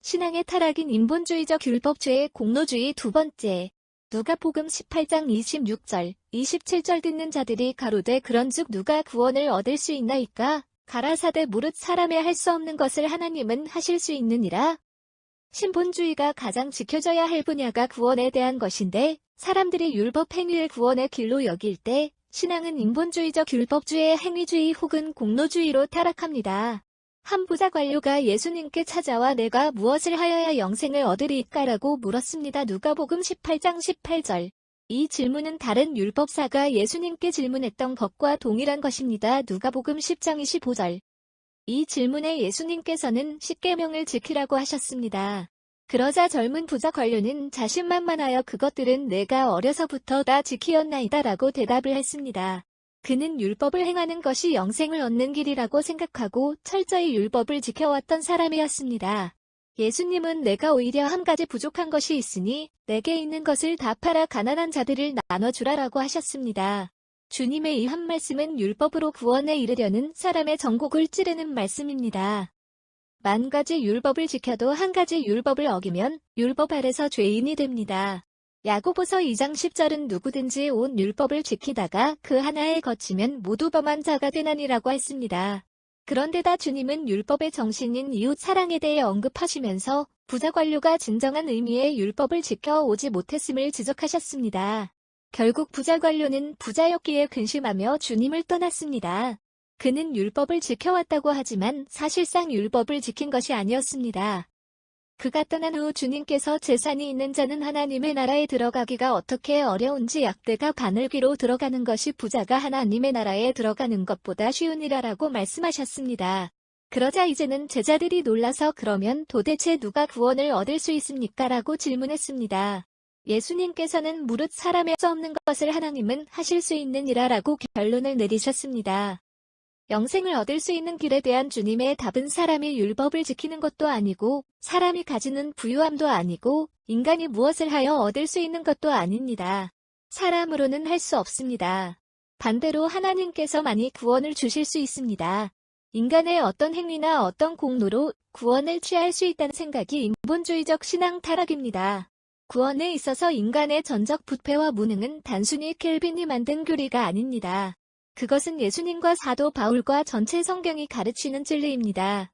신앙의 타락인 인본주의적 율법주의 공로주의. 두 번째, 누가복음 18장 26절, 27절 듣는 자들이 가로되 그런즉 누가 구원을 얻을 수 있나이까? 가라사대 무릇 사람의 할 수 없는 것을 하나님은 하실 수 있느니라. 신본주의가 가장 지켜져야 할 분야가 구원에 대한 것인데 사람들이 율법 행위를 구원의 길로 여길 때 신앙은 인본주의적 율법주의 행위주의 혹은 공로주의로 타락합니다. 한 부자 관료가 예수님께 찾아와 내가 무엇을 하여야 영생을 얻으리까라고 물었습니다. 누가복음 18장 18절. 이 질문은 다른 율법사가 예수님께 질문했던 것과 동일한 것입니다. 누가복음 10장 25절. 이 질문에 예수님께서는 십계명을 지키라고 하셨습니다. 그러자 젊은 부자 관료는 자신만만하여 그것들은 내가 어려서부터 다 지키었나이다 라고 대답을 했습니다. 그는 율법을 행하는 것이 영생을 얻는 길이라고 생각하고 철저히 율법을 지켜왔던 사람이었습니다. 예수님은 내가 오히려 한 가지 부족한 것이 있으니 내게 있는 것을 다 팔아 가난한 자들을 나눠주라라고 하셨습니다. 주님의 이 한 말씀은 율법으로 구원에 이르려는 사람의 전곡을 찌르는 말씀입니다. 만 가지 율법을 지켜도 한 가지 율법을 어기면 율법 아래서 죄인이 됩니다. 야고보서 2장 10절은 누구든지 온 율법을 지키다가 그 하나에 거치면 모두 범한 자가 되나니라고 했습니다. 그런데다 주님은 율법의 정신인 이웃 사랑에 대해 언급하시면서 부자 관료가 진정한 의미의 율법을 지켜오지 못했음을 지적하셨습니다. 결국 부자 관료는 부자였기에 근심하며 주님을 떠났습니다. 그는 율법을 지켜왔다고 하지만 사실상 율법을 지킨 것이 아니었습니다. 그가 떠난 후 주님께서 재산이 있는 자는 하나님의 나라에 들어가기가 어떻게 어려운지 약대가 바늘귀로 들어가는 것이 부자가 하나님의 나라에 들어가는 것보다 쉬운 일이라고 말씀하셨습니다. 그러자 이제는 제자들이 놀라서 그러면 도대체 누가 구원을 얻을 수 있습니까? 라고 질문했습니다. 예수님께서는 무릇 사람의 수 없는 것을 하나님은 하실 수 있는 이라라고 결론을 내리셨습니다. 영생을 얻을 수 있는 길에 대한 주님의 답은 사람이 율법을 지키는 것도 아니고 사람이 가지는 부유함도 아니고 인간이 무엇을 하여 얻을 수 있는 것도 아닙니다. 사람으로는 할 수 없습니다. 반대로 하나님께서만이 구원을 주실 수 있습니다. 인간의 어떤 행위나 어떤 공로로 구원을 취할 수 있다는 생각이 인본주의적 신앙 타락입니다. 구원에 있어서 인간의 전적 부패와 무능은 단순히 켈빈이 만든 교리가 아닙니다. 그것은 예수님과 사도 바울과 전체 성경이 가르치는 진리입니다.